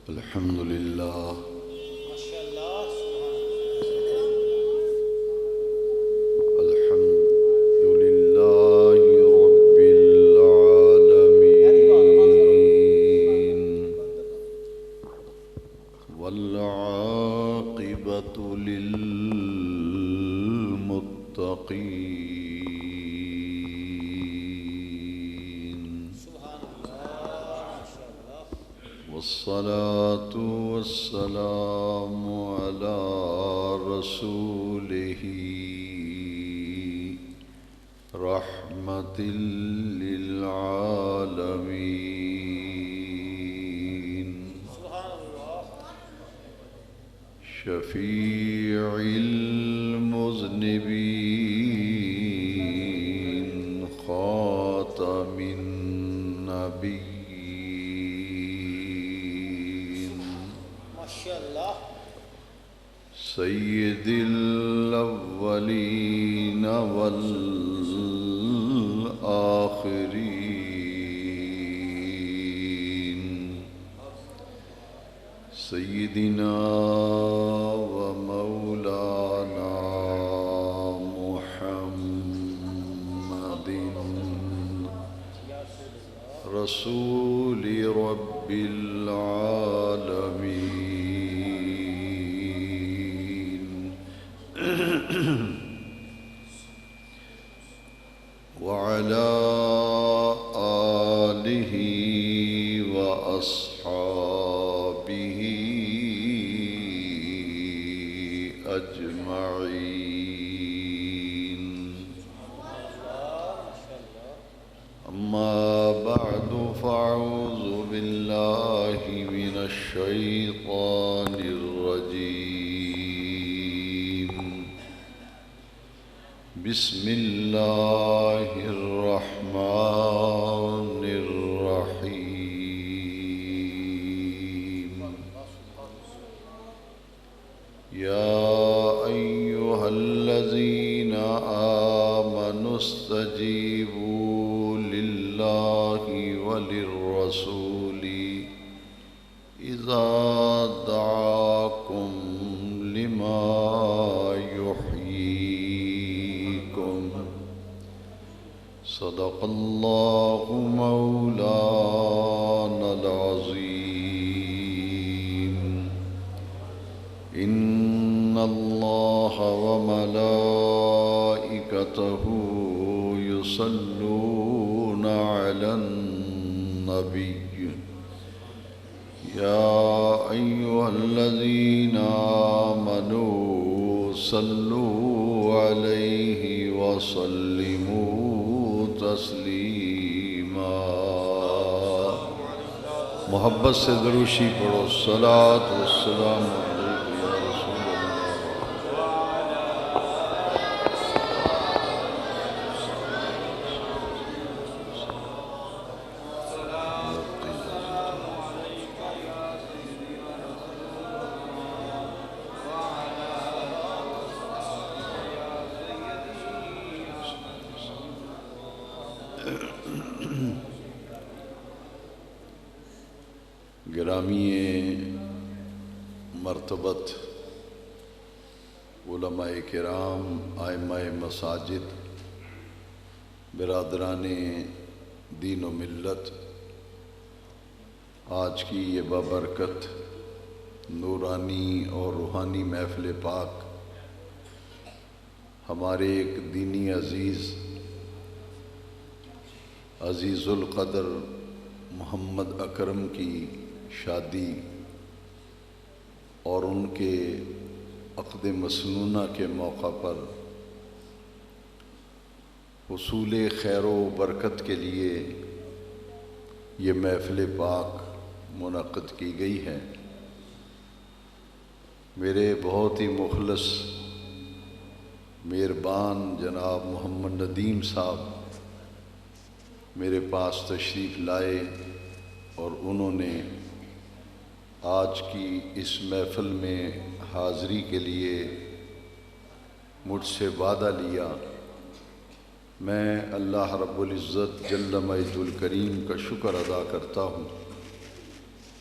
الحمد لله الحمد لله رب العالمين والعاقبة للمتقين والصلاة والسلام على رسوله رحمة للعالمين شفيع المذنبين خاتم النبيين سيد الأولين والآخرين سيدنا ومولانا محمد رسول رب العالمين وعلى آله وأصحابه أجمعين أما بعد فأعوذ بالله من الشيطان الرجيم بسم الله الرحمن الرحيم يا أيها الذين آمنوا استجيبوا لله وللرسول إذا دعاكم لما يحييكم صدق الله مولانا العظيم إن الله وملائكته يصلون على النبي يا أيها الذين آمنوا صلوا عليه وسلموا تسلیما محبت سے دروشی پڑھو الصلاۃ والسلام علیک یا رسول اللہ گرامی مرتبت علماء کرام ائمہ مساجد برادران دین و ملت آج کی یہ بابرکت نورانی اور روحانی محفل پاک ہمارے ایک دینی عزیز القدر محمد اکرم کی شادی اور ان کے عقد مسنونہ کے موقع پر حصول خیر و برکت کے لیے یہ محفل پاک منعقد کی گئی ہے۔ میرے بہت ہی مخلص مہربان جناب محمد ندیم صاحب میرے پاس تشریف لائے اور انہوں نے آج کی اس محفل میں حاضری کے لیے مجھ سے وعدہ لیا۔ میں اللہ رب العزت جل مجد الکریم کا شکر ادا کرتا ہوں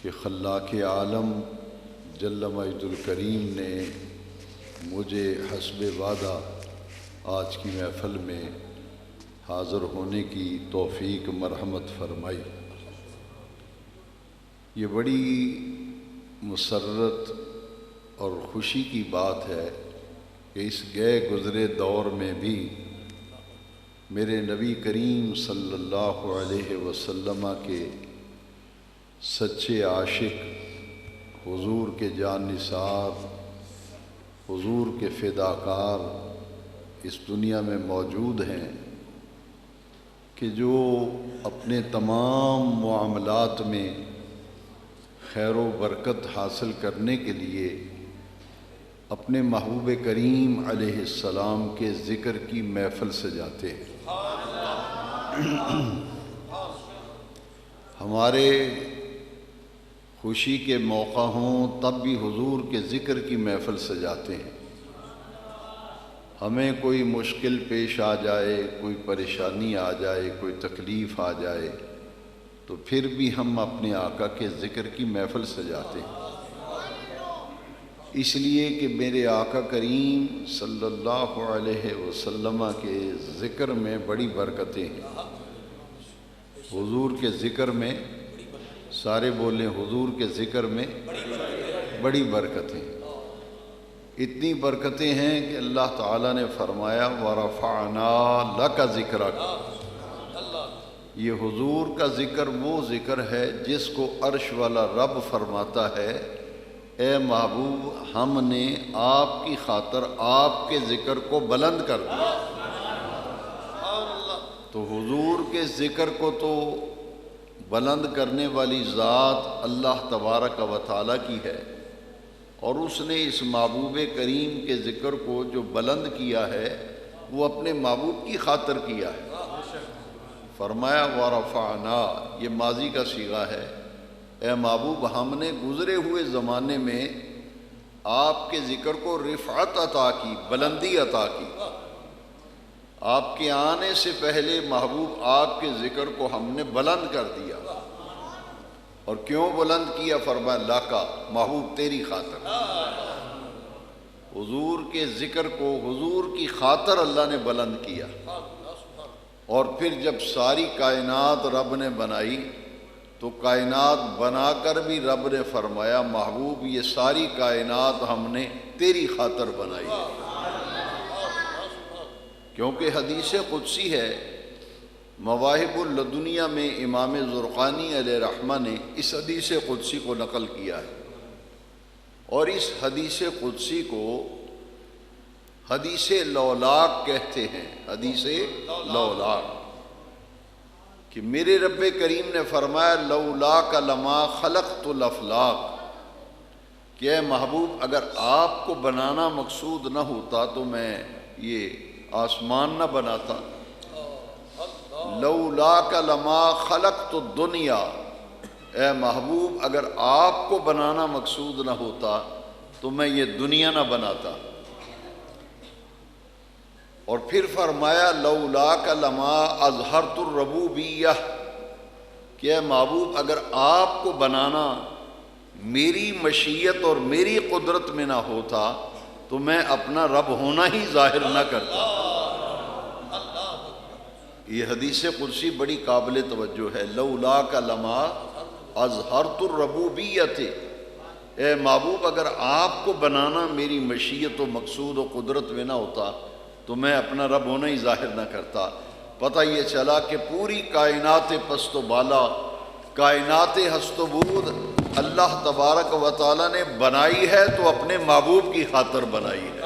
کہ خلاق عالم جل مجد الکریم نے مجھے حسب وعدہ آج کی محفل میں حاضر ہونے کی توفیق مرحمت فرمائی۔ یہ بڑی مسرت اور خوشی کی بات ہے کہ اس گئے گزرے دور میں بھی میرے نبی کریم صلی اللہ علیہ وسلم کے سچے عاشق، حضور کے جان نثار، حضور کے فداکار اس دنیا میں موجود ہیں کہ جو اپنے تمام معاملات میں خیر و برکت حاصل کرنے کے لیے اپنے محبوب کریم علیہ السلام کے ذکر کی محفل سجاتے ہیں۔ ہمارے خوشی کے موقع ہوں تب بھی حضور کے ذکر کی محفل سجاتے ہیں۔ ہمیں کوئی مشکل پیش آ جائے، کوئی پریشانی آ جائے، کوئی تکلیف آ جائے تو پھر بھی ہم اپنے آقا کے ذکر کی محفل سجاتے ہیں، اس لیے کہ میرے آقا کریم صلی اللہ علیہ وسلم کے ذکر میں بڑی برکتیں ہیں۔ حضور کے ذکر میں، سارے بولیں حضور کے ذکر میں بڑی برکتیں ہیں۔ اتنی برکتیں ہیں کہ اللہ تعالیٰ نے فرمایا وَرَفَعْنَا لَكَ ذِكْرَكَ۔ یہ حضور کا ذکر وہ ذکر ہے جس کو عرش والا رب فرماتا ہے اے محبوب ہم نے آپ کی خاطر آپ کے ذکر کو بلند کر دیا۔ تو حضور کے ذکر کو تو بلند کرنے والی ذات اللہ تبارک و تعالیٰ کی ہے، اور اس نے اس محبوب کریم کے ذکر کو جو بلند کیا ہے وہ اپنے محبوب کی خاطر کیا ہے۔ فرمایا ورفعنا، یہ ماضی کا صیغہ ہے، اے محبوب ہم نے گزرے ہوئے زمانے میں آپ کے ذکر کو رفعت عطا کی، بلندی عطا کی۔ آپ کے آنے سے پہلے محبوب آپ کے ذکر کو ہم نے بلند کر دیا۔ اور کیوں بلند کیا؟ فرمایا لاکا، محبوب تیری خاطر۔ حضور کے ذکر کو حضور کی خاطر اللہ نے بلند کیا۔ اور پھر جب ساری کائنات رب نے بنائی تو کائنات بنا کر بھی رب نے فرمایا محبوب یہ ساری کائنات ہم نے تیری خاطر بنائی ہے۔ کیونکہ حدیث قدسی ہے، مواہب اللدنیہ میں امام زرقانی علیہ رحمہ نے اس حدیث قدسی کو نقل کیا ہے، اور اس حدیث قدسی کو حدیث لولاک کہتے ہیں۔ حدیث لولاک کہ میرے رب کریم نے فرمایا لولاک لما خلقت الافلاق، کہ اے محبوب اگر آپ کو بنانا مقصود نہ ہوتا تو میں یہ آسمان نہ بناتا۔ لولاک لما خلقت الدنیا، اے محبوب اگر آپ کو بنانا مقصود نہ ہوتا تو میں یہ دنیا نہ بناتا۔ اور پھر فرمایا لولاک لما اظہرت الربوبیہ، کہ اے محبوب اگر آپ کو بنانا میری مشیت اور میری قدرت میں نہ ہوتا تو میں اپنا رب ہونا ہی ظاہر نہ کرتا۔ یہ حدیث قدسی بڑی قابل توجہ ہے۔ لولاک لما اظہرت الربوبیۃ، اے محبوب اگر آپ کو بنانا میری مشیت و مقصود و قدرت میں نہ ہوتا تو میں اپنا رب ہونا ہی ظاہر نہ کرتا۔ پتہ یہ چلا کہ پوری کائنات پست و بالا، کائنات ہست و بود اللہ تبارک و تعالیٰ نے بنائی ہے تو اپنے محبوب کی خاطر بنائی ہے،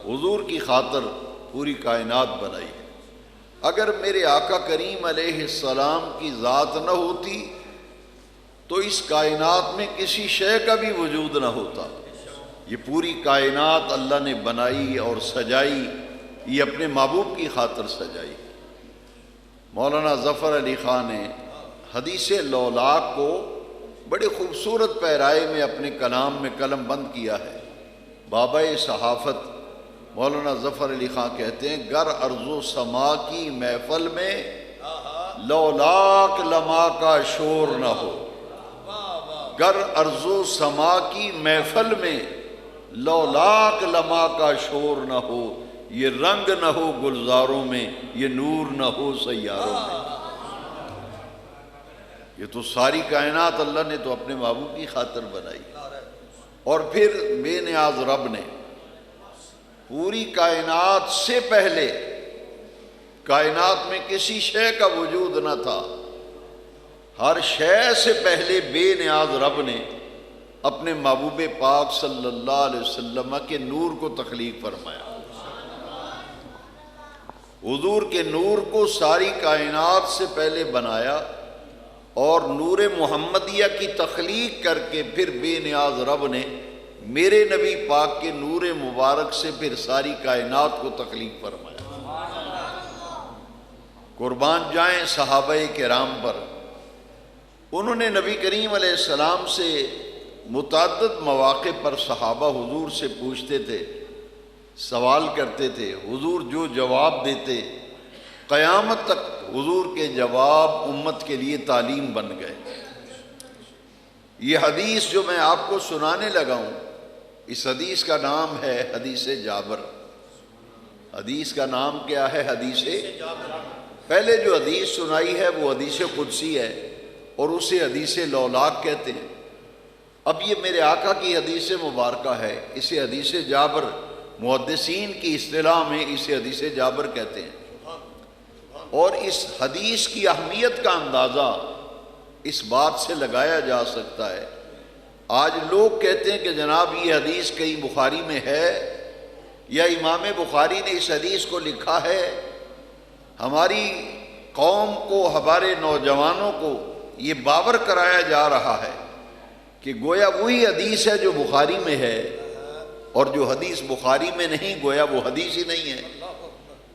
حضور کی خاطر پوری کائنات بنائی ہے۔ اگر میرے آقا کریم علیہ السلام کی ذات نہ ہوتی تو اس کائنات میں کسی شے کا بھی وجود نہ ہوتا۔ یہ پوری کائنات اللہ نے بنائی اور سجائی، یہ اپنے محبوب کی خاطر سجائی۔ مولانا ظفر علی خان نے حدیث لولاک کو بڑے خوبصورت پیرائے میں اپنے کلام میں قلم بند کیا ہے۔ بابا صحافت مولانا ظفر علی خان کہتے ہیں گر ارض و سما کی محفل میں لولاک لما کا شور نہ ہو۔ گر ارض و سما کی محفل میں لولاک لما کا شور نہ ہو، یہ رنگ نہ ہو گلزاروں میں، یہ نور نہ ہو سیاروں میں۔ یہ تو ساری کائنات اللہ نے تو اپنے محبوب کی خاطر بنائی، اور پھر بے نیاز رب نے پوری کائنات سے پہلے، کائنات میں کسی شے کا وجود نہ تھا، ہر شے سے پہلے بے نیاز رب نے اپنے محبوب پاک صلی اللہ علیہ وسلم کے نور کو تخلیق فرمایا۔ حضور کے نور کو ساری کائنات سے پہلے بنایا، اور نور محمدیہ کی تخلیق کر کے پھر بے نیاز رب نے میرے نبی پاک کے نور مبارک سے پھر ساری کائنات کو تخلیق فرمایا۔ قربان جائیں صحابہ کرام پر، انہوں نے نبی کریم علیہ السلام سے متعدد مواقع پر صحابہ حضور سے پوچھتے تھے، سوال کرتے تھے، حضور جو جواب دیتے قیامت تک حضور کے جواب امت کے لیے تعلیم بن گئے۔ یہ حدیث جو میں آپ کو سنانے لگا ہوں، اس حدیث کا نام ہے حدیث جابر۔ حدیث کا نام کیا ہے؟ حدیث جابر۔ پہلے جو حدیث سنائی ہے وہ حدیث قدسی ہے، اور اسے حدیث لولاک کہتے ہیں۔ اب یہ میرے آقا کی حدیث مبارکہ ہے، اسے حدیث جابر، محدثین کی اصطلاح میں اسے حدیث جابر کہتے ہیں۔ اور اس حدیث کی اہمیت کا اندازہ اس بات سے لگایا جا سکتا ہے، آج لوگ کہتے ہیں کہ جناب یہ حدیث کہیں بخاری میں ہے، یا امام بخاری نے اس حدیث کو لکھا ہے۔ ہماری قوم کو، ہمارے نوجوانوں کو یہ باور کرایا جا رہا ہے کہ گویا وہی حدیث ہے جو بخاری میں ہے، اور جو حدیث بخاری میں نہیں گویا وہ حدیث ہی نہیں ہے۔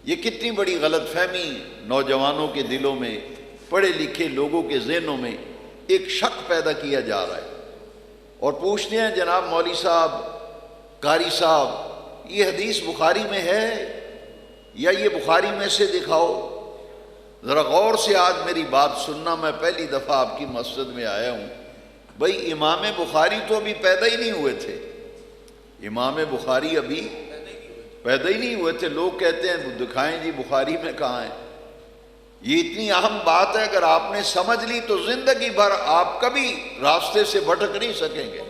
یہ کتنی بڑی غلط فہمی نوجوانوں کے دلوں میں، پڑھے لکھے لوگوں کے ذہنوں میں ایک شک پیدا کیا جا رہا ہے، اور پوچھتے ہیں جناب مولوی صاحب، قاری صاحب، یہ حدیث بخاری میں ہے یا یہ بخاری میں سے دکھاؤ۔ ذرا غور سے آج میری بات سننا، میں پہلی دفعہ آپ کی مسجد میں آیا ہوں۔ بھئی امام بخاری تو ابھی پیدا ہی نہیں ہوئے تھے، امام بخاری ابھی پیدا ہی نہیں ہوئے تھے۔ لوگ کہتے ہیں دکھائیں جی بخاری میں کہاں ہے۔ یہ اتنی اہم بات ہے، اگر آپ نے سمجھ لی تو زندگی بھر آپ کبھی راستے سے بھٹک نہیں سکیں گے۔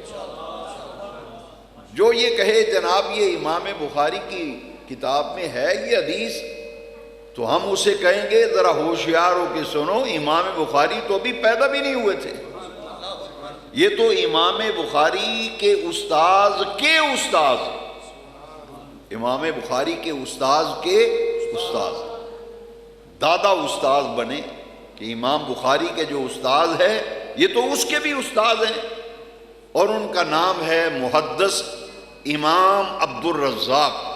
جو یہ کہے جناب یہ امام بخاری کی کتاب میں ہے یہ حدیث، تو ہم اسے کہیں گے ذرا ہوشیار ہو کے سنو، امام بخاری تو ابھی پیدا بھی نہیں ہوئے تھے۔ یہ تو امام بخاری کے استاذ کے استاذ، امام بخاری کے استاذ کے استاذ، دادا استاذ بنے کہ امام بخاری کے جو استاذ ہے یہ تو اس کے بھی استاذ ہیں، اور ان کا نام ہے محدث امام عبد الرزاق۔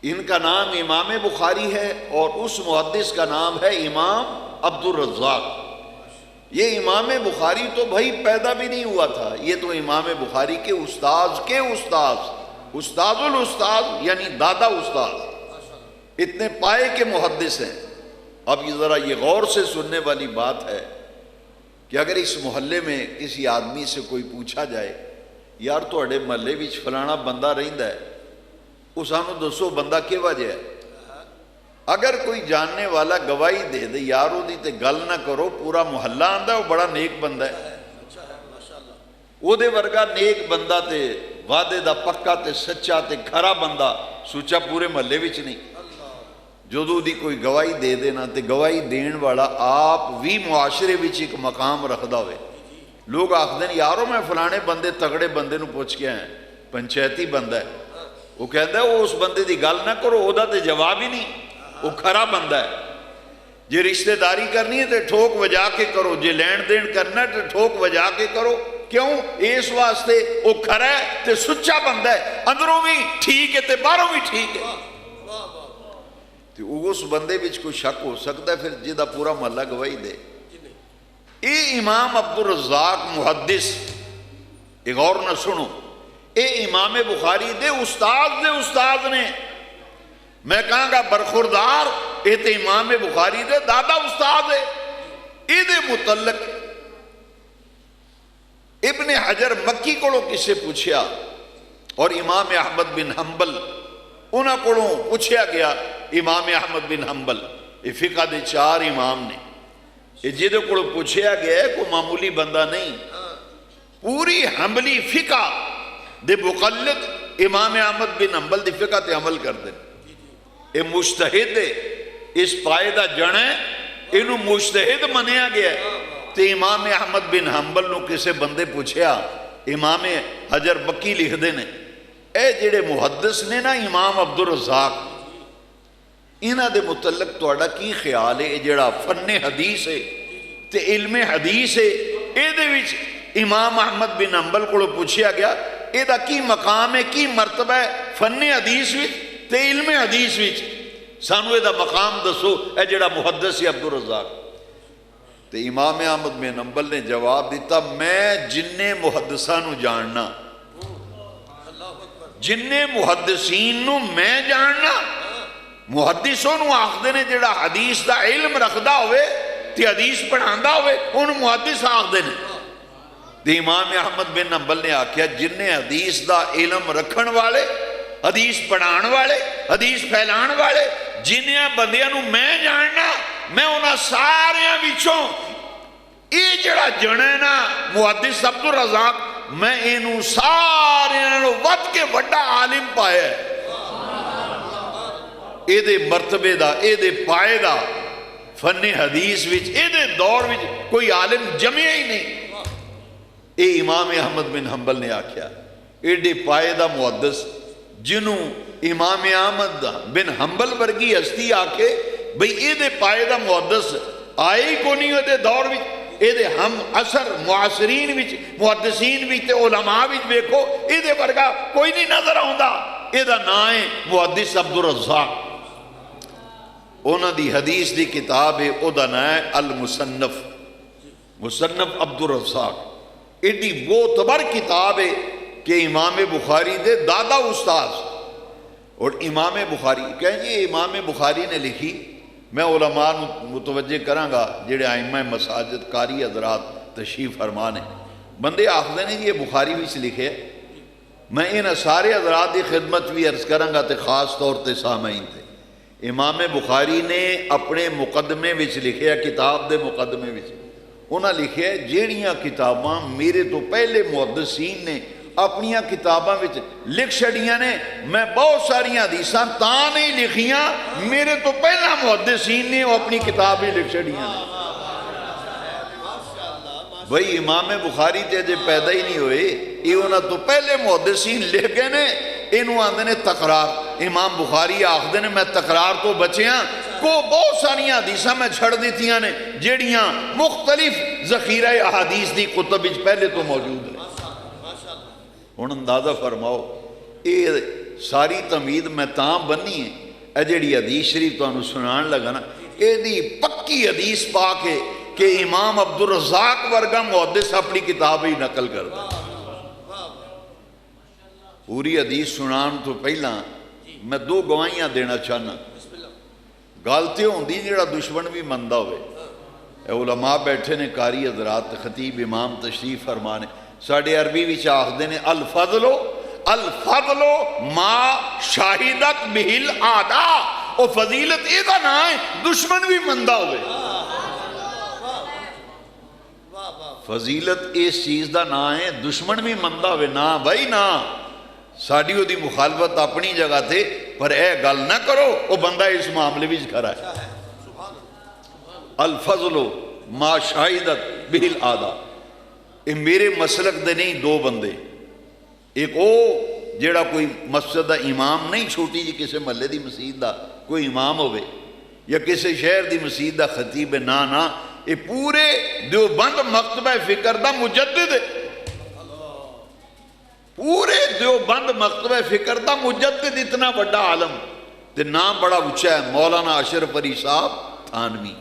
ان کا نام امام بخاری ہے، اور اس محدث کا نام ہے امام عبد الرزاق۔ یہ امام بخاری تو بھائی پیدا بھی نہیں ہوا تھا، یہ تو امام بخاری کے استاذ کے استاذ، استاذ الاستاذ یعنی دادا استاذ، اتنے پائے کے محدث ہیں۔ اب یہ ذرا یہ غور سے سننے والی بات ہے کہ اگر اس محلے میں کسی آدمی سے کوئی پوچھا جائے یار تواڈے محلے وچ فلانا بندہ رہندا ہے، وہ سانو دسو بندہ کہہ وجہ ہے، اگر کوئی جاننے والا گواہی دے دے یار اودی تے گل نہ کرو، پورا محلہ آندا ہے وہ بڑا نیک بندہ ہے، او دے ورگا نیک بندہ تے وعدے دا پکا تے سچا تے کھرا بندہ سوچا پورے محلے وچ نہیں۔ جدوں دی کوئی گواہی دے دینا تے گواہی دین والا آپ بھی معاشرے وچ ایک مقام رکھدا ہوئے، لوگ آکھدے ہیں یارو میں فلانے بندے تگڑے بندے نو پوچھ کے آیا، پنچایتی بندہ ہے، وہ کہتا ہے وہ اس بندے دی گل نہ کرو، او دا تے جواب ہی نہیں، وہ کھرا بندہ ہے۔ جے رشتہ داری کرنی ہے تے ٹھوک وجا کے کرو، جے لین دین کرنا ہے تے ٹھوک وجا کے کرو۔ کیوں؟ اس واسطے وہ کھرا ہے تے سچا بندہ ہے، اندروں بھی ٹھیک ہے تے باہروں بھی ٹھیک ہے۔ تو اس بندے وچ کوئی شک ہو سکتا ہے پھر جہاں پورا محلہ گواہی دے؟ اے امام عبد الرزاق محدث، ایک اور نہ سنو، اے امام بخاری دے استاد نے، میں کہاں گا برخوردار، اے تے امام بخاری دے دادا استاد ہے۔ اے دے متعلق ابن حجر مکی کو کسے پوچھیا اور امام احمد بن حنبل انہاں کو پوچھیا گیا. امام احمد بن حنبل یہ فقہ دے 4 امام نے, یہ جدے کو پوچھیا گیا ہے کوئی معمولی بندہ نہیں. پوری حنبلی فقہ دے مقلد امام احمد بن حنبل دی فقہ تے عمل کر دیں. یہ مجتہد ہے, اس پائدہ جنے انہوں مجتہد منیا گیا ہے. تے امام احمد بن حنبل نو کسے بندے پوچھیا, امام حجر مکی لکھ دے نے اے جڑے محدث نے نا امام عبدالرزاق, انہاں دے متعلق توڑا کی خیال ہے؟ جڑا فن حدیث ہے تے علم حدیث ہے, اے دے وچ امام احمد بن حنبل کو پوچھیا گیا اے دا کی مقام ہے, کی مرتبہ ہے فن حدیث وچ تے علم حدیث وچ, سانو اے دا مقام دسو اے جڑا محدث ہے عبدالرزاق. تے امام احمد بن حنبل نے جواب دیتا, میں جننے محدثاں نو جاننا, جننے محدثین نو میں جاننا, محدثوں نو آخدے نے جڑا حدیث دا علم رکھدا ہوئے تے حدیث پڑھاندا ہوئے انہوں محدث آخدے نے. تے امام احمد بن حنبل نے آکھیا جننے حدیث دا علم رکھن والے, حدیث پڑھان والے, حدیث پھیلان والے, جنہاں بندیاں نو میں جاننا, میں انہاں ساریاں وچوں یہ جڑا جنے نا محدث عبدالرزاق, میں انہوں ساریاں نو ود کے وڈا عالم پایا ہے. اے دے مرتبے دا, اے دے پائے دا فن حدیث وچ, اے دے دور وچ کوئی عالم جمعہ ہی نہیں. اے امام احمد بن حنبل نے آکھیا ایڈے پائے دا محدث جنہوں امام احمد بن حنبل ورگی ہستی آکھے بھئی اے دے پائے دا محدث آئے ہی کو نہیں ہوتے دور وچ, اے دے ہم اثر معاصرین وچ محدثین وچ تے علماء وچ بیکھو اے دے ورگا کوئی نہیں نظر آؤندا. اے دا نام ہے محدث عبدالرزاق. اونا دی حدیث دی کتاب ہے, او دا نام ہے المصنف, مصنف عبدالرزاق. ایڈی معتبر کتاب ہے کہ امام بخاری دے دادا استاذ, اور امام بخاری کہیں جی امام بخاری نے لکھی, میں علماء متوجہ کراں گا جڑے ائمہ مساجد قاری حضرات تشریف فرمان ہیں, بندے آخدے نے یہ بخاری وچ لکھے, میں ان سارے حضرات دی خدمت بھی عرض کراں گا تے خاص طور تے سامعین تے. امام بخاری نے اپنے مقدمے وچ لکھے, کتاب دے مقدمے وچ انہاں لکھے جیڑیاں کتاباں میرے تو پہلے محدثین نے اپنیاں کتاباں وچ لکھ چھڑیاں نے, میں بہت ساری حدیثاں تاں نہیں لکھیاں, میرے تو پہلا محدثین نے اپنی کتاب ہی لکھ چھڑیاں نے. بھئی امام بخاری تے جے پیدا ہی نہیں ہوئے, یہ انہاں تو پہلے محدثین لکھ گئے نے, انہوں آندے نے تقرار. امام بخاری آخدے نے میں تقرار تو بچیاں کو بہت ساری حدیثاں میں چھڑ دیتیاں نے جیڑیاں مختلف ذخیرہ احادیث دی کتب وچ پہلے تو موجود ہیں. ہن اندازہ فرماؤ یہ ساری تمید میں تاں بنی ہے, اے جیڑی حدیث شریف تو انہوں سنان لگا نا, اے دی پکی حدیث پا کے کہ امام عبدالرزاق ورگا محدث اپنی کتاب ہی نقل کر دا. پوری حدیث سنان تو پہلا میں 2 گواہیاں دینا چاہنا. گالتے ہوں دی جڑا دشمن بھی مندہ ہوئے, اے علماء بیٹھے نے قاری حضرات خطیب امام تشریف فرمانے, ساڑھے عربی وچ آخدے نے الفضل ما شاہدت بہل آدھا, او فضیلت اے دا نہ ہے دشمن بھی مندہ ہوئے. فضیلت اس چیز دا نہ ہے دشمن بھی مندہ ہوئے, نہ بھائی نہ, ساڑھیوں دی مخالفت اپنی جگہ تھے, پر اے گل نہ کرو وہ بندہ اس معاملے بھی کھڑا ہے. الفضل ما شاہدت بہل آدھا, یہ میرے مسلک دے نہیں 2 بندے, ایک او جیڑا کوئی مسجد دا امام نہیں, چھوٹی جی کسی محلے دی مسجد دا کوئی امام ہوئے یا کسی شہر دی مسجد دا خطیب, نہ یہ پورے دیوبند مکتبہ فکر دا مجدد ہے, پورے دیوبند مکتبہ فکر دا مجدد, اتنا بڑا عالم تے نام بڑا اچھا ہے, مولانا اشرف علی صاحب تھانوی.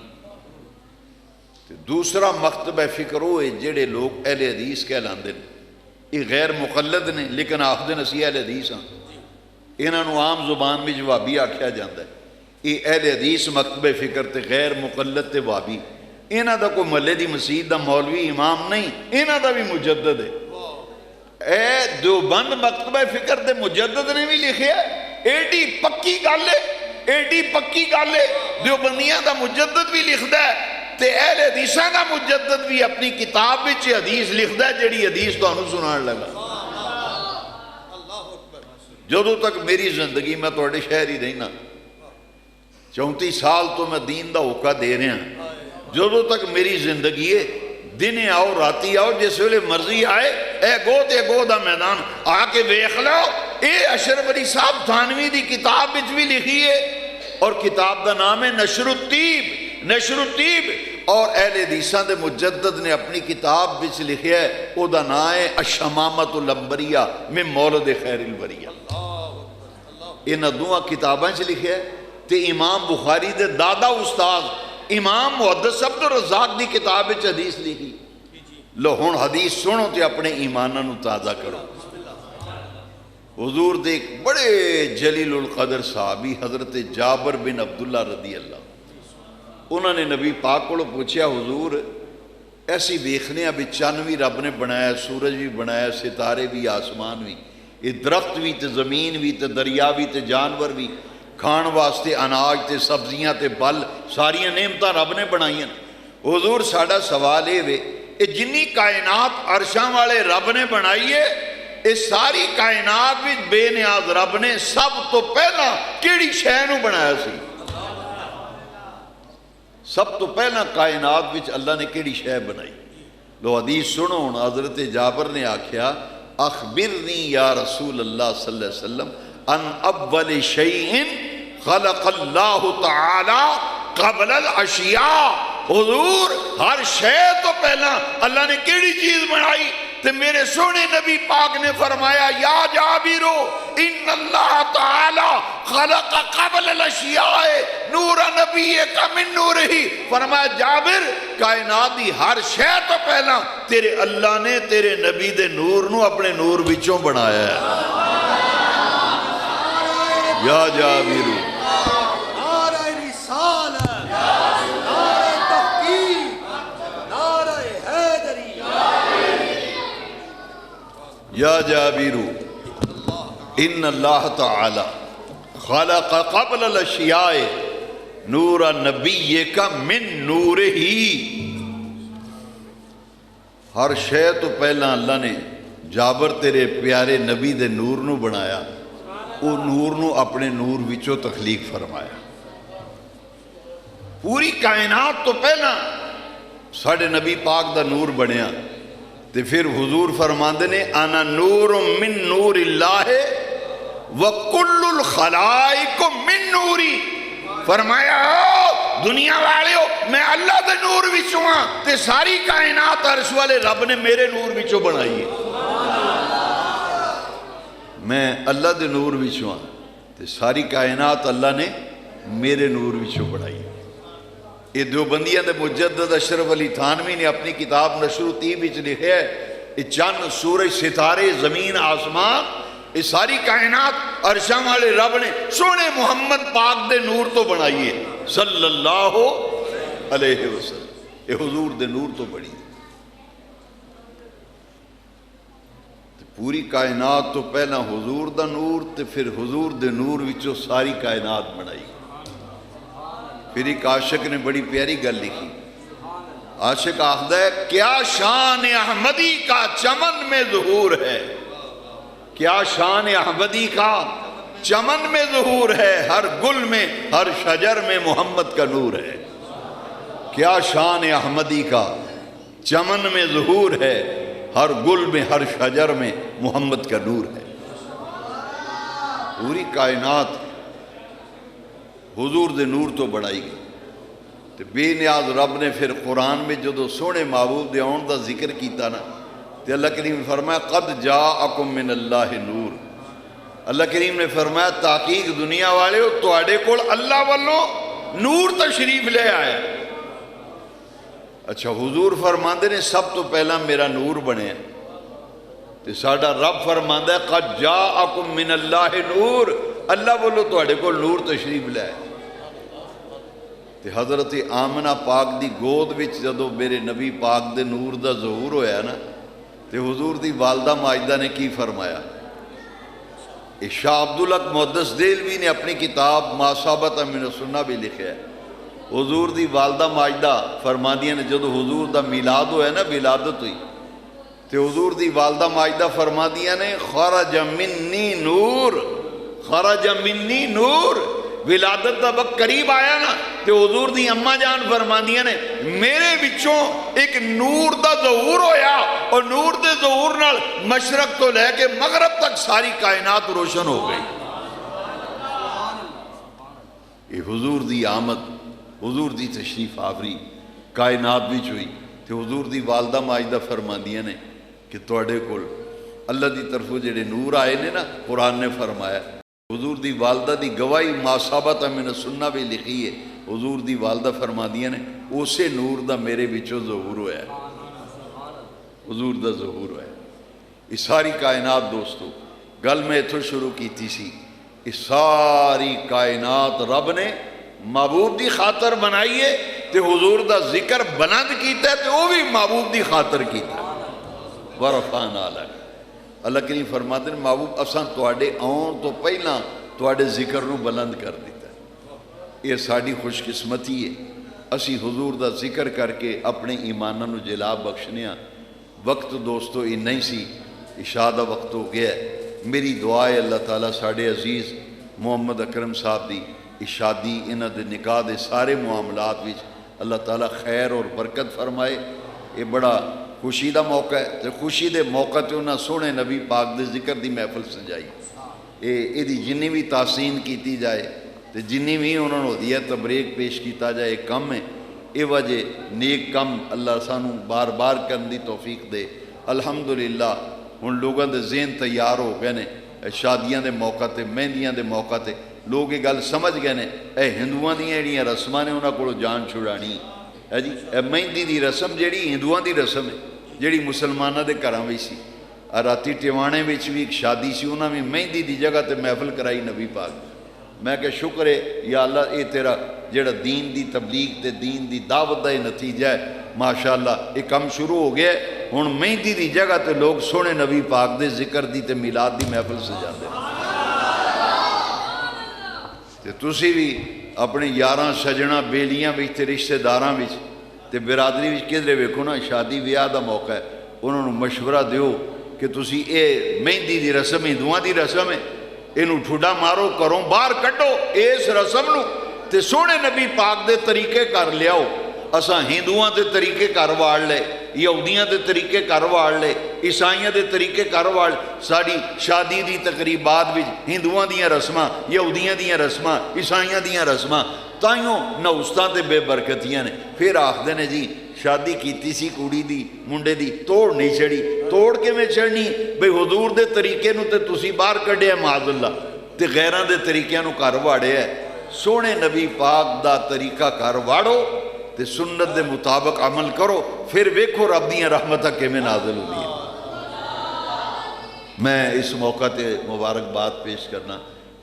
دوسرا مکتبہ فکر ہوئے جڑے لوگ اہل حدیث کہلاندے نے, یہ غیر مقلد نے لیکن آخدے نسی اہل حدیث ہاں, انہاں نو عام زبان میں وہابی آکھیا جاندہ ہے. یہ اہل حدیث مکتبہ فکر تے غیر مقلد تے وہابی, انہاں دا کوئی محلے دی مسجد دا مولوی امام نہیں، انہاں دا بھی مجدد ہے۔ اے دیوبند مکتبہ فکر دے مجدد نے بھی لکھیا ہے، ایڈی پکی گل ہے، ایڈی پکی گل ہے، دیوبندیاں دا مجدد بھی لکھدا ہے تے اہل حدیثاں دا مجدد بھی اپنی کتاب وچ حدیث لکھدا ہے جڑی حدیث تانوں سنان لگا۔ جدوں تک میری زندگی میں تواڈے شہر ہی رہنا، 34 سال تو میں دین دا ہوکا دے رہا ہوں، جدوں تک میری زندگی ہے، دن آؤ راتی آؤ جس ویلے مرضی آئے، اے گو دا میدان آ کے ویکھ لو۔ اے اشرف علی صاحب تھانوی دی کتاب وچ بھی لکھی ہے، اور کتاب دا نام ہے نشر الطیب، نشر الطیب، اور اہل حدیثاں دے مجدد نے اپنی کتاب وچ لکھیا ہے، او دا نام ہے الشمامۃ العنبریہ من مولد خیر البریہ۔ انہاں دوہاں کتاباں چ لکھیا ہے، تے امام بخاری دے دادا استاد امام محدث عبد الرزاق دی کتاب وچ حدیث لکھی۔ لو ہن حدیث سنو تے اپنے ایماناں نو تازہ کرو۔ حضور دے ایک بڑے جلیل القدر صحابی حضرت جابر بن عبداللہ رضی اللہ، انہوں نے نبی پاک کو پوچھا، حضور ایسی ویکھنے ابھی چند بھی رب نے بنایا، سورج بھی بنایا، ستارے بھی، آسمان بھی، یہ درخت بھی تے زمین بھی تے دریا بھی تے جانور بھی، کھان واسطے اناج تے سبزیاں تے بل، ساریاں نعمتاں رب نے بنائیاں۔ حضور ساڈا سوال یہ جنی کائنات عرشاں والے رب نے بنائیے، اس ساری کائنات بھی بے نیاز رب نے سب تو پہلا کیڑی شے نو بنایا سی؟ سب تو پہلا کائنات وچ اللہ نے کیڑی شے بنائی؟ لو حدیث سنو۔ حضرت جابر نے آکھیا، اخبرنی یا رسول اللہ صلی اللہ علیہ وسلم ان اول شیء خلق اللہ تعالی قبل الاشیاء۔ حضور ہر شے تو پہلا اللہ نے کیڑی چیز بنائی؟ تے میرے سونے نبی پاک نے فرمایا، یا جابرو ان اللہ تعالی خلق قبل الاشیاء نور نبیک من نورہ۔ فرمایا جابر کائنات دی ہر شے تو پہلا تیرے اللہ نے تیرے نبی دے نور نو اپنے نور وچوں بنایا ہے۔ یا جابرو نعرہ رسالت، نعرہ تحقیق، نعرہ حیدری، یا جابرو ان اللہ تعالی خلق قبل الاشیاء نور نبیک من نورہ۔ ہر شے تو پہلا اللہ نے جابر تیرے پیارے نبی دے نور نو بنایا، وہ نور نو اپنے نور وچوں تخلیق فرمایا۔ پوری کائنات تو پہلا ساڑھے نبی پاک دا نور بنیا، تے پھر حضور فرماندے نے انا نور من نور اللہ وکل الخلائق من نوری۔ فرمایا دنیا والے ہو میں اللہ دے نور وچوں ہاں، تے ساری کائنات عرش والے رب نے میرے نور وچوں بنائی ہے۔ میں اللہ دے نور وچوں ہاں تے ساری کائنات اللہ نے میرے نور وچوں بنائی ہے۔ یہ دیوبندیاں دے مجدد اشرف علی تھانوی نے اپنی کتاب نشر الطیب وچ لکھیا ہے، یہ چند سورج ستارے زمین آسمان یہ ساری کائنات عرشاں والے رب نے سونے محمد پاک دے نور تو بنائی ہے صلی اللہ علیہ وسلم۔ یہ حضور دے نور تو بڑی پوری کائنات تو پہلا حضور دا نور تے پھر حضور دے نور وچوں ساری کائنات بنائی۔ پھر ایک عاشق نے بڑی پیاری گل لکھی، عاشق آخدہ ہے کیا شان احمدی کا چمن میں ظہور ہے، کیا شان احمدی کا چمن میں ظہور ہے، ہر گل میں ہر شجر میں محمد کا نور ہے۔ کیا شان احمدی کا چمن میں ظہور ہے، ہر گل میں ہر شجر میں محمد کا نور ہے۔ پوری کائنات حضور دے نور تو بڑھائی گئی۔ تو بے نیاز رب نے پھر قرآن میں جدو سونے محبوب دے آن دا ذکر کیتا نا، تو اللہ کریم نے فرمایا قد جاءکم من اللہ نور۔ اللہ کریم نے فرمایا تحقیق دنیا والے ہو تواڈے کول اللہ والوں نور تشریف لے آیا۔ اچھا حضور فرماندے نے سب تو پہلا میرا نور بنے، تو ساڈا رب فرماندہ ہے قد جاءکم من اللہ نور، اللہ والوں تواڈے کول نور تشریف لے آیا۔ تے حضرت آمنہ پاک دی گود وچ جدو میرے نبی پاک دے نور دا ظہور ہویا نا تے حضور دی والدہ ماجدہ نے کی فرمایا؟ شاہ عبدالحق محدث دہلوی نے اپنی کتاب ما ثابت من السنہ بھی لکھا ہے۔ حضور دی والدہ ماجدہ فرماندیاں نے جدو حضور دا میلاد ہویا نا، ولادت ہوئی، تے حضور دی والدہ ماجدہ فرماندیاں نے خرج منی نور، خرج منی نور، ولادت دا وقت قریب آیا نا تے حضور دی اماں جان فرماندیاں نے میرے بچوں ایک نور دا ظہور ہویا، اور نور دے ظہور نال مشرق تو لے کے مغرب تک ساری کائنات روشن ہو گئی۔ یہ حضور دی آمد، حضور دی تشریف آوری کائنات بھی ہوئی تے حضور دی والدہ ماجدہ فرماندیاں نے کہ توڑے کول اللہ دی طرفوں جڑے نور آئے نے نا، قرآن نے فرمایا، حضور دی والدہ دی گواہی ما ثابت من السنہ بھی لکھی ہے، حضور دی والدہ فرماندیاں نے اسے نور دا میرے بچوں ظہور ہوا ہے، حضور دا ظہور ہوا ہے۔ اس ساری کائنات دوستو، گل میں اتھو شروع کیتی سی، اس ساری کائنات رب نے محبوب دی خاطر بنائیے تے حضور دا ذکر بلند کیتا ہے تے وہ بھی محبوب دی خاطر کیتا ہے۔ ورفعنا لک، اللہ کریم فرماتے ہیں محبوب اساں تواڈے آن تو پہلا تواڈے ذکر نو بلند کر دیتا ہے۔ یہ ساڑی خوش قسمتی ہے، اسی حضور دا ذکر کر کے اپنے ایمانہ نو جلا بخشنیا۔ وقت دوستو یہ نہیں سی، عشاء دا وقت ہو گیا ہے۔ میری دعا ہے اللہ تعالیٰ ساڑے عزیز محمد اکرم صاحب دی شادی، انہاں دے نکاح دے سارے معاملات وچ اللہ تعالیٰ خیر اور برکت فرمائے۔ یہ بڑا خوشی دا موقع ہے تے خوشی دے موقع تے انہاں سونے نبی پاک دے ذکر دی محفل سجائی، یہ دی جنی بھی تحسین کیتی جائے تے جنی بھی انہوں نے ہدیہ تبریک پیش کیتا جائے، ایک کم ہے، یہ وجہ نیک کم اللہ سانو بار بار کرن دی توفیق دے۔ الحمدللہ ان لوگوں دے ذہن تیار ہو گئے نے، شادیاں دے موقع تے، مہندیاں دے موقع تے لوگ یہ گل سمجھ گئے نے، اے ہندوؤں دیاں جڑیاں رسماں نے انہاں کولوں جان چھڑانی ہے جی۔ اے مہندی دی رسم جڑی ہندوؤں دی رسم ہے، جڑی مسلمانہ دے گھراں وچ سی، راتی ٹیوانے وچ بھی ایک شادی سی، انہاں بھی مہندی دی جگہ تے محفل کرائی نبی پاک۔ میں کہ شکر ہے یا اللہ، اے تیرا جڑا دین دی تبلیغ تے دین دی دعوت دا نتیجہ ہے، ماشاءاللہ یہ کم شروع ہو گیا ہے۔ ہن مہندی دی جگہ تے لوگ سونے نبی پاک دے ذکر دی تے میلاد دی محفل سجاندے ہیں۔ تے تسی بھی اپنے یاراں سجنا بیلیاں وچ تے رشتہ داراں وچ تے برادری وچ کدھرے ویکھو نا شادی بیاہ دا موقع ہے، انہوں نے مشورہ دیو کہ تسی اے مہندی دی رسم ہندوؤں دی رسم ہے، اینو ٹھڈا مارو، کرو باہر کٹو اس رسم نو تے سونے نبی پاک دے طریقے کر لیاؤ۔ اساں ہندوؤں دے طریقے کر واڑ لے، یہودیاں دے طریقے کر واڑ لے، عیسائیاں دے طریقے کر واڑ، ساری شادی دی تقریبات وچ ہندوؤں دیاں رسماں، یہودیاں دیاں رسماں، عیسائیاں دیاں رسماں، تائیوں نوستاں تے بے برکتیاں نے۔ پھر آخدے نے جی شادی کیتی سی کڑی دی منڈے دی، توڑ نہیں چڑی، توڑ کے میں چڑھنی بھئی حضور دے طریقے نو تے تسی باہر کڈے ہے معاذ اللہ، تے غیراں دے طریقے نو کر واڑے ہے۔ سونے نبی پاک دا طریقہ کر واڑو تے سنت دے مطابق عمل کرو، پھر ویکھو رب دیاں رحمتاں کیویں نازل ہوندی ہیں۔ میں اس موقع تے مبارکباد پیش کرنا،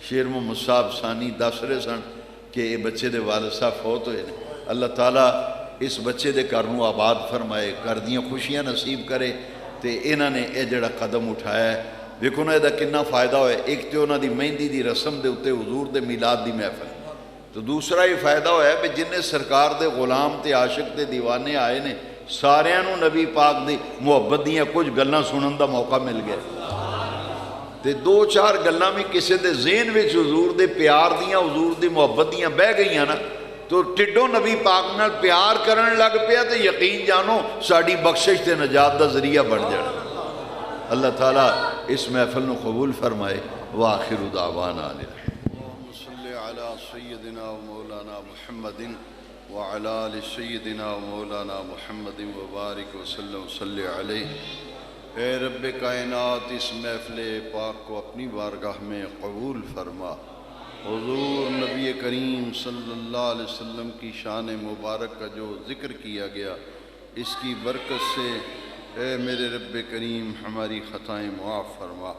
شیر محمد صاحب ثانی دس رہے سن کہ یہ بچے دے والد صاحب فوت ہوئے نے، اللہ تعالیٰ اس بچے دے گھر نو آباد فرمائے، گھر دیاں خوشیاں نصیب کرے تے انہاں نے یہ جڑا قدم اٹھایا ہے ویکھو نا، یہ کتنا فائدہ ہوئے۔ ایک تو انہاں دی مہندی دی رسم دے اتے حضور دے میلاد دی محفل، تو دوسرا یہ فائدہ ہویا ہے کہ جنہیں سرکار دے غلام تے عاشق تے دیوانے آئے نے، ساریاں نو نبی پاک دی محبت دیاں کچھ گلاں سنن دا موقع مل گیا تے دو چار گلاں بھی کسے دے ذہن وچ حضور دے پیار دیاں، حضور دی محبت دیاں بہ گئیاں نا، تو ٹڈو نبی پاک نال پیار کرن لگ پیا تے یقین جانو ساڑی بخشش تے نجات دا ذریعہ بن جانا۔ اللہ تعالیٰ اس محفل نو قبول فرمائے۔ وآخر دعوانا اللہم صلی علی سیدنا و مولانا محمد وعلی آل سیدنا و مولانا محمد وبارک وسلم صلی علیہ۔ اے رب کائنات اس محفل پاک کو اپنی بارگاہ میں قبول فرما۔ حضور نبی کریم صلی اللہ علیہ وسلم کی شان مبارک کا جو ذکر کیا گیا، اس کی برکت سے اے میرے رب کریم ہماری خطائیں معاف فرما۔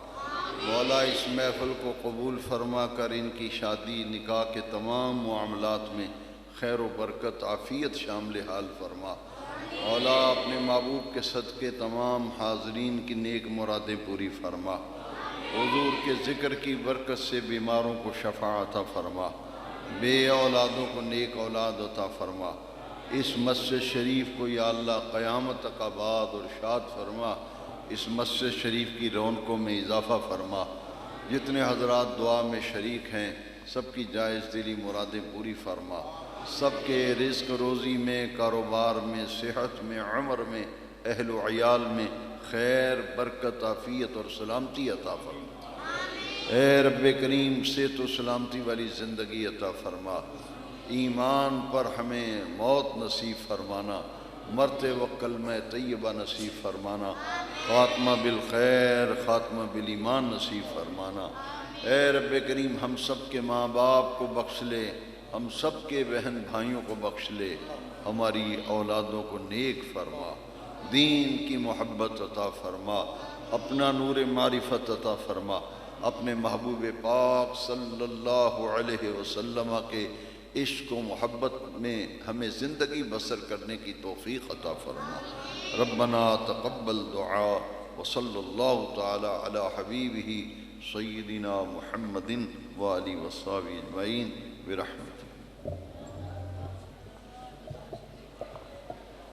مولا اس محفل کو قبول فرما کر ان کی شادی نکاح کے تمام معاملات میں خیر و برکت عافیت شامل حال فرما۔ مولا اپنے محبوب کے صدقے تمام حاضرین کی نیک مرادیں پوری فرما۔ حضور کے ذکر کی برکت سے بیماروں کو شفا عطا فرما، بے اولادوں کو نیک اولاد عطا فرما۔ اس مسجد شریف کو یا اللہ قیامت تک آباد اور شاد فرما، اس مسجد شریف کی رونقوں میں اضافہ فرما۔ جتنے حضرات دعا میں شریک ہیں سب کی جائز دلی مرادیں پوری فرما، سب کے رزق روزی میں، کاروبار میں، صحت میں، عمر میں، اہل و عیال میں خیر، برکت، عافیت اور سلامتی عطا فرما۔ اے رب کریم صحت و سلامتی والی زندگی عطا فرما، ایمان پر ہمیں موت نصیب فرمانا، مرتے وقت کلمہ طیبہ نصیب فرمانا، خاتمہ بالخیر، خاتمہ بالایمان نصیب فرمانا۔ اے رب کریم ہم سب کے ماں باپ کو بخش لے، ہم سب کے بہن بھائیوں کو بخش لے، ہماری اولادوں کو نیک فرما، دین کی محبت عطا فرما، اپنا نور معرفت عطا فرما، اپنے محبوب پاک صلی اللہ علیہ وسلم کے عشق و محبت میں ہمیں زندگی بسر کرنے کی توفیق عطا فرما۔ ربنا تقبل دعا وصلی اللہ تعالی علی حبیبہ سیدنا محمد وآلہ وصحبہ اجمعین برحمتہ۔